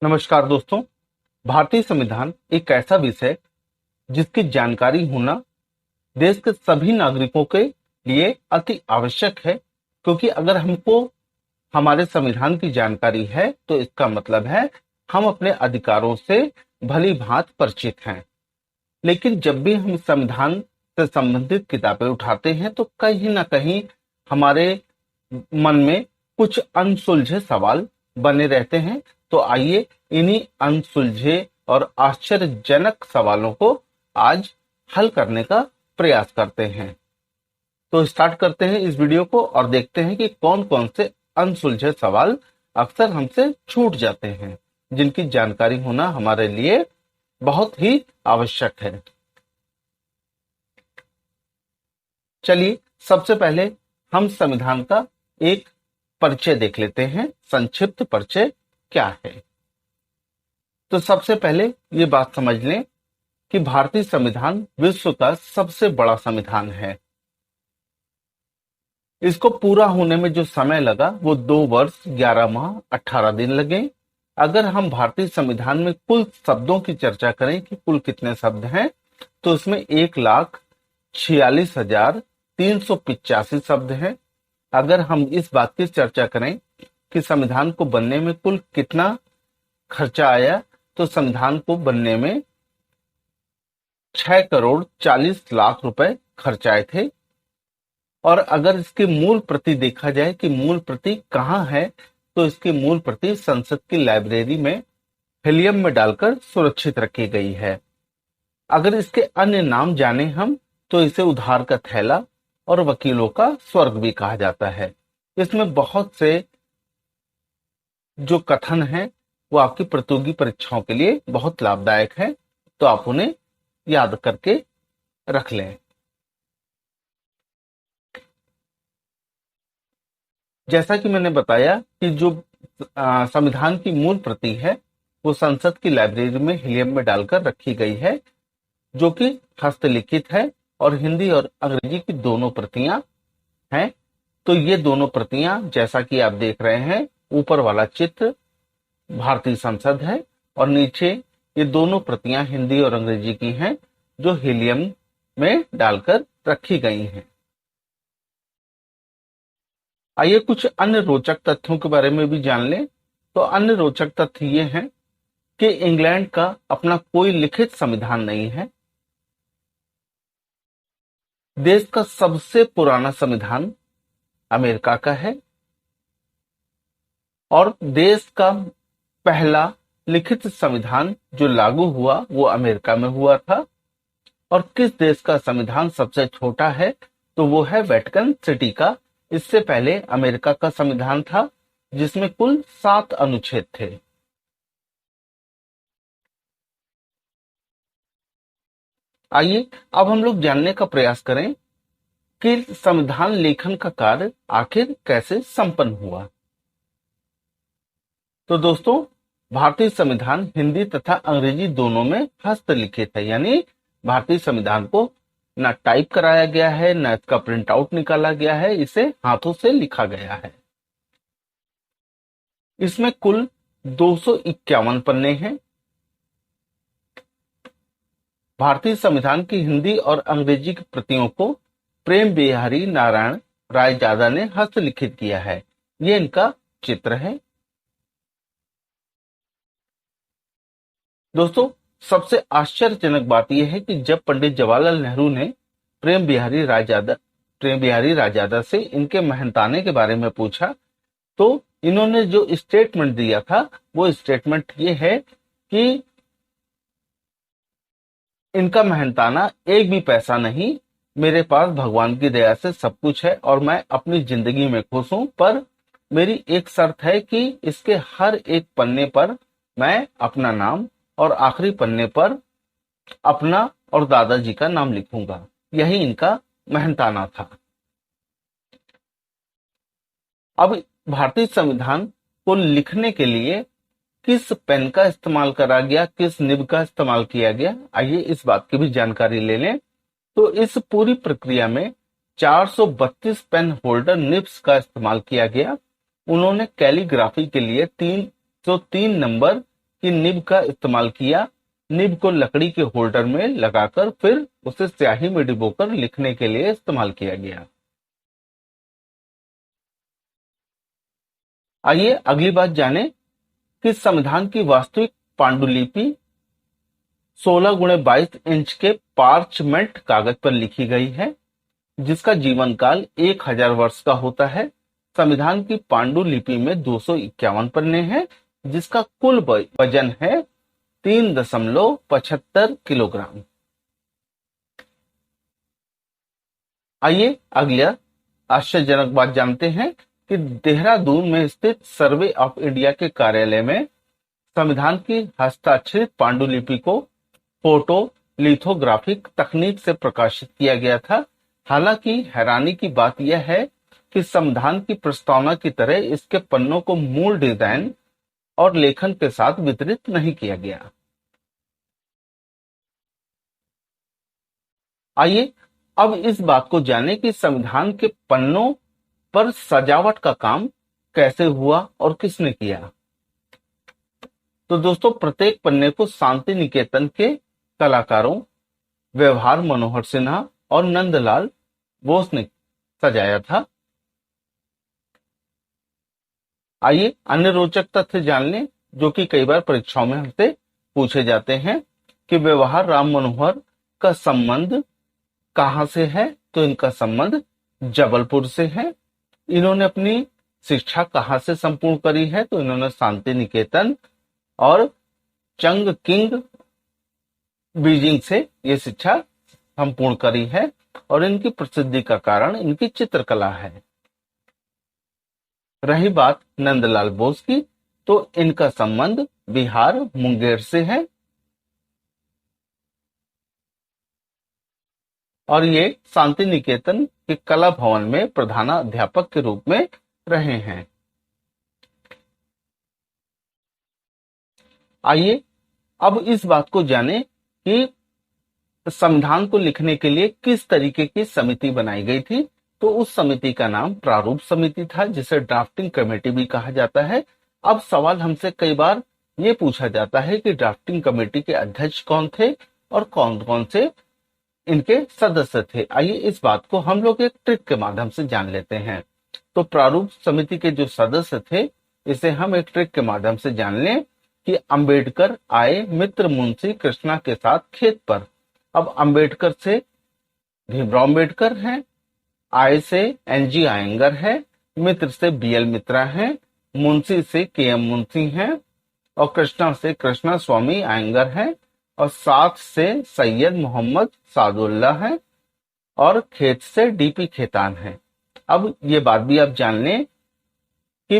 नमस्कार दोस्तों। भारतीय संविधान एक ऐसा विषय जिसकी जानकारी होना देश के सभी नागरिकों के लिए अति आवश्यक है, क्योंकि अगर हमको हमारे संविधान की जानकारी है तो इसका मतलब है हम अपने अधिकारों से भली भांति परिचित हैं। लेकिन जब भी हम संविधान से संबंधित किताबें उठाते हैं तो कहीं ना कहीं हमारे मन में कुछ अनसुलझे सवाल बने रहते हैं। तो आइए इन्हीं अनसुलझे और आश्चर्यजनक सवालों को आज हल करने का प्रयास करते हैं। तो स्टार्ट करते हैं इस वीडियो को और देखते हैं कि कौन कौन से अनसुलझे सवाल अक्सर हमसे छूट जाते हैं, जिनकी जानकारी होना हमारे लिए बहुत ही आवश्यक है। चलिए सबसे पहले हम संविधान का एक परिचय देख लेते हैं। संक्षिप्त परिचय क्या है? तो सबसे पहले ये बात समझ लें कि भारतीय संविधान विश्व का सबसे बड़ा संविधान है। इसको पूरा होने में जो समय लगा वो 2 वर्ष 11 माह 18 दिन लगे। अगर हम भारतीय संविधान में कुल शब्दों की चर्चा करें कि कुल कितने शब्द हैं, तो इसमें 1,46,385 शब्द हैं। अगर हम इस बात की चर्चा करें कि संविधान को बनने में कुल कितना खर्चा आया, तो संविधान को बनने में 6,40,00,000 रुपए खर्च आए थे। और अगर इसकी मूल प्रति देखा जाए कि मूल प्रति कहाँ है, तो इसकी मूल प्रति संसद की लाइब्रेरी में हीलियम में डालकर सुरक्षित रखी गई है। अगर इसके अन्य नाम जाने हम, तो इसे उधार का थैला और वकीलों का स्वर्ग भी कहा जाता है। इसमें बहुत से जो कथन है वो आपकी प्रतियोगी परीक्षाओं के लिए बहुत लाभदायक है, तो आप उन्हें याद करके रख लें। जैसा कि मैंने बताया कि जो संविधान की मूल प्रति है वो संसद की लाइब्रेरी में हीलियम में डालकर रखी गई है, जो कि हस्तलिखित है और हिंदी और अंग्रेजी की दोनों प्रतियां हैं। तो ये दोनों प्रतियां, जैसा कि आप देख रहे हैं, ऊपर वाला चित्र भारतीय संसद है और नीचे ये दोनों प्रतियां हिंदी और अंग्रेजी की हैं, जो हीलियम में डालकर रखी गई हैं। आइए कुछ अन्य रोचक तथ्यों के बारे में भी जान लें। तो अन्य रोचक तथ्य ये हैं कि इंग्लैंड का अपना कोई लिखित संविधान नहीं है। देश का सबसे पुराना संविधान अमेरिका का है और देश का पहला लिखित संविधान जो लागू हुआ वो अमेरिका में हुआ था। और किस देश का संविधान सबसे छोटा है, तो वो है वेटिकन सिटी का। इससे पहले अमेरिका का संविधान था जिसमें कुल 7 अनुच्छेद थे। आइए अब हम लोग जानने का प्रयास करें कि संविधान लेखन का कार्य आखिर कैसे संपन्न हुआ। तो दोस्तों, भारतीय संविधान हिंदी तथा अंग्रेजी दोनों में हस्तलिखित है, यानी भारतीय संविधान को ना टाइप कराया गया है, ना इसका प्रिंट आउट निकाला गया है, इसे हाथों से लिखा गया है। इसमें कुल 251 पन्ने हैं। भारतीय संविधान की हिंदी और अंग्रेजी की प्रतियों को प्रेम बिहारी नारायण रायजादा ने हस्तलिखित किया है। ये इनका चित्र है। दोस्तों, सबसे आश्चर्यजनक बात यह है कि जब पंडित जवाहरलाल नेहरू ने प्रेम बिहारी रायजादा से इनके मेहनताने के बारे में पूछा, तो इन्होंने जो स्टेटमेंट दिया था वो स्टेटमेंट ये है कि इनका मेहनताना एक भी पैसा नहीं, मेरे पास भगवान की दया से सब कुछ है और मैं अपनी जिंदगी में खुश हूं, पर मेरी एक शर्त है कि इसके हर एक पन्ने पर मैं अपना नाम और आखिरी पन्ने पर अपना और दादाजी का नाम लिखूंगा। यही इनका मेहनताना था। अब भारतीय संविधान को लिखने के लिए किस पेन का इस्तेमाल करा गया, किस निब का इस्तेमाल किया गया, आइए इस बात की भी जानकारी ले लें। तो इस पूरी प्रक्रिया में 432 पेन होल्डर निब्स का इस्तेमाल किया गया। उन्होंने कैलीग्राफी के लिए 303 नंबर कि निब का इस्तेमाल किया। निब को लकड़ी के होल्डर में लगाकर फिर उसे स्याही में डिबोकर लिखने के लिए इस्तेमाल किया गया। आइए अगली बात जाने कि संविधान की वास्तविक पांडुलिपि 16x22 के पार्चमेंट कागज पर लिखी गई है, जिसका जीवन काल 1000 वर्ष का होता है। संविधान की पांडुलिपि में 251 पन्ने हैं, जिसका कुल वजन है 3.75 किलोग्राम। आइए अगला आश्चर्यजनक बात जानते हैं कि देहरादून में स्थित सर्वे ऑफ इंडिया के कार्यालय में संविधान की हस्ताक्षरित पांडुलिपि को फोटो लिथोग्राफिक तकनीक से प्रकाशित किया गया था। हालांकि हैरानी की बात यह है कि संविधान की प्रस्तावना की तरह इसके पन्नों को मूल डिजाइन और लेखन के साथ वितरित नहीं किया गया। आइए अब इस बात को जानें कि संविधान के पन्नों पर सजावट का काम कैसे हुआ और किसने किया। तो दोस्तों, प्रत्येक पन्ने को शांति निकेतन के कलाकारों व्यवहार मनोहर सिन्हा और नंदलाल बोस ने सजाया था। आइए अन्य रोचक तथ्य जान लें जो कि कई बार परीक्षाओं में हमसे पूछे जाते हैं कि व्यवहार राम मनोहर का संबंध कहां से है। तो इनका संबंध जबलपुर से है। इन्होंने अपनी शिक्षा कहां से संपूर्ण करी है। तो इन्होंने शांति निकेतन और चंग किंग बीजिंग से ये शिक्षा संपूर्ण करी है और इनकी प्रसिद्धि का कारण इनकी चित्रकला है। रही बात नंदलाल बोस की, तो इनका संबंध बिहार मुंगेर से है और ये शांति निकेतन के कला भवन में प्रधानाध्यापक के रूप में रहे हैं। आइए अब इस बात को जानें कि संविधान को लिखने के लिए किस तरीके की समिति बनाई गई थी। तो उस समिति का नाम प्रारूप समिति था, जिसे ड्राफ्टिंग कमेटी भी कहा जाता है। अब सवाल हमसे कई बार ये पूछा जाता है कि ड्राफ्टिंग कमेटी के अध्यक्ष कौन थे और कौन कौन से इनके सदस्य थे। आइए इस बात को हम लोग एक ट्रिक के माध्यम से जान लेते हैं। तो प्रारूप समिति के जो सदस्य थे, इसे हम एक ट्रिक के माध्यम से जान लें कि अंबेडकर आए मित्र मुंशी कृष्णा के साथ खेत पर। अब अंबेडकर से भीमराव अंबेडकर हैं, आय से एनजी आयंगर है, मित्र से बीएल मित्रा है, मुंशी से केएम मुंशी हैं और कृष्णा से कृष्णा स्वामी आयंगर है और साथ से सैयद मोहम्मद सादुल्ला है और खेत से डीपी खेतान है। अब ये बात भी आप जान लें कि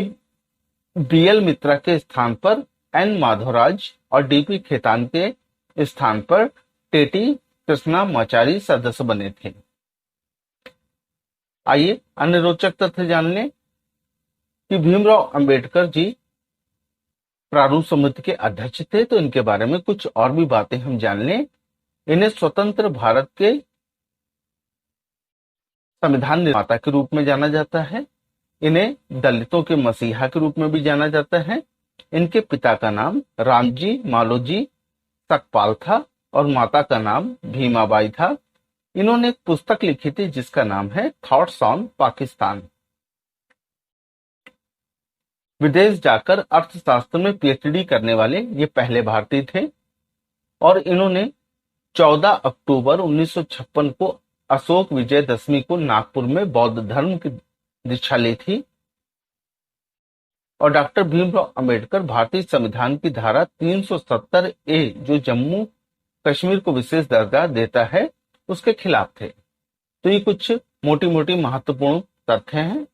बीएल मित्रा के स्थान पर एन माधवराज और डीपी खेतान के स्थान पर टेटी कृष्णा माचारी सदस्य बने थे। आइए अन्य रोचक तथ्य जान लें कि भीमराव अंबेडकर जी प्रारूप समिति के अध्यक्ष थे। तो इनके बारे में कुछ और भी बातें हम जान लें। इन्हें स्वतंत्र भारत के संविधान निर्माता के रूप में जाना जाता है। इन्हें दलितों के मसीहा के रूप में भी जाना जाता है। इनके पिता का नाम रामजी मालोजी सकपाल था और माता का नाम भीमाबाई था। इन्होंने एक पुस्तक लिखी थी जिसका नाम है थॉट्स ऑन पाकिस्तान। विदेश जाकर अर्थशास्त्र में पीएचडी करने वाले ये पहले भारतीय थे और इन्होंने 14 अक्टूबर 1956 को अशोक विजयदशमी को नागपुर में बौद्ध धर्म की दीक्षा ली थी। और डॉक्टर भीमराव अंबेडकर भारतीय संविधान की धारा 370 ए जो जम्मू कश्मीर को विशेष दर्जा देता है उसके खिलाफ थे। तो ये कुछ मोटी मोटी महत्वपूर्ण तथ्य हैं।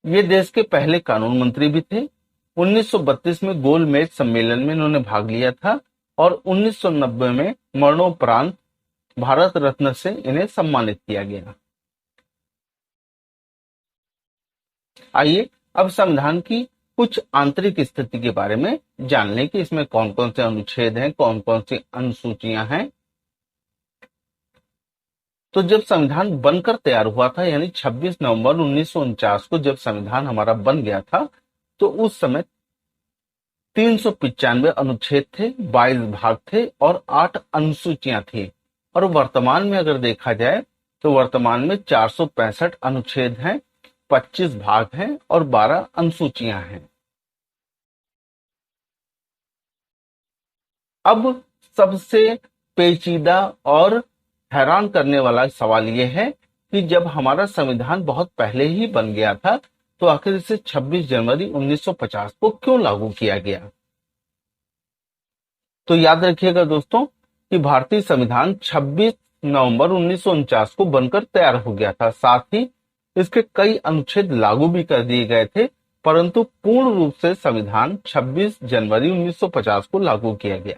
ये देश के पहले कानून मंत्री भी थे। 1932 में गोलमेज सम्मेलन में इन्होंने भाग लिया था और 1990 में मरणोपरांत भारत रत्न से इन्हें सम्मानित किया गया। आइए अब संविधान की कुछ आंतरिक स्थिति के बारे में जान लें कि इसमें कौन कौन से अनुच्छेद हैं, कौन कौन सी अनुसूचियां हैं। तो जब संविधान बनकर तैयार हुआ था, यानी 26 नवंबर 1949 को जब संविधान हमारा बन गया था, तो उस समय 395 अनुच्छेद थे, 22 भाग थे और 8 अनुसूचियां थी। और वर्तमान में अगर देखा जाए तो वर्तमान में 465 अनुच्छेद हैं, 25 भाग हैं और 12 अनुसूचियां हैं। अब सबसे पेचीदा और हैरान करने वाला सवाल यह है कि जब हमारा संविधान बहुत पहले ही बन गया था तो आखिर इसे 26 जनवरी 1950 को क्यों लागू किया गया। तो याद रखिएगा दोस्तों कि भारतीय संविधान 26 नवंबर 1949 को बनकर तैयार हो गया था। साथ ही इसके कई अनुच्छेद लागू भी कर दिए गए थे, परंतु पूर्ण रूप से संविधान 26 जनवरी 1950 को लागू किया गया।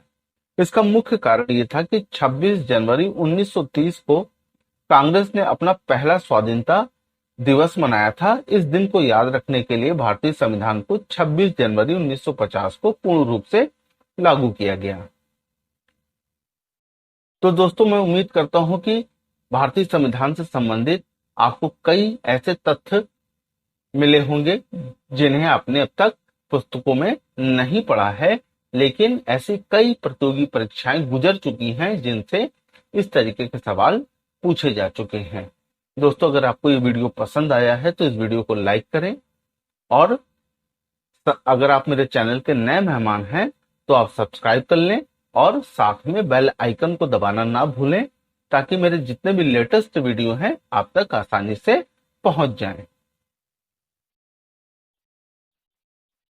इसका मुख्य कारण ये था कि 26 जनवरी 1930 को कांग्रेस ने अपना पहला स्वाधीनता दिवस मनाया था। इस दिन को याद रखने के लिए भारतीय संविधान को 26 जनवरी 1950 को पूर्ण रूप से लागू किया गया। तो दोस्तों मैं उम्मीद करता हूं कि भारतीय संविधान से संबंधित आपको कई ऐसे तथ्य मिले होंगे जिन्हें आपने अब तक पुस्तकों में नहीं पढ़ा है, लेकिन ऐसी कई प्रतियोगी परीक्षाएं गुजर चुकी हैं जिनसे इस तरीके के सवाल पूछे जा चुके हैं। दोस्तों अगर आपको ये वीडियो पसंद आया है तो इस वीडियो को लाइक करें और अगर आप मेरे चैनल के नए मेहमान हैं तो आप सब्सक्राइब कर लें और साथ में बेल आइकन को दबाना ना भूलें ताकि मेरे जितने भी लेटेस्ट वीडियो हैं आप तक आसानी से पहुंच जाएं।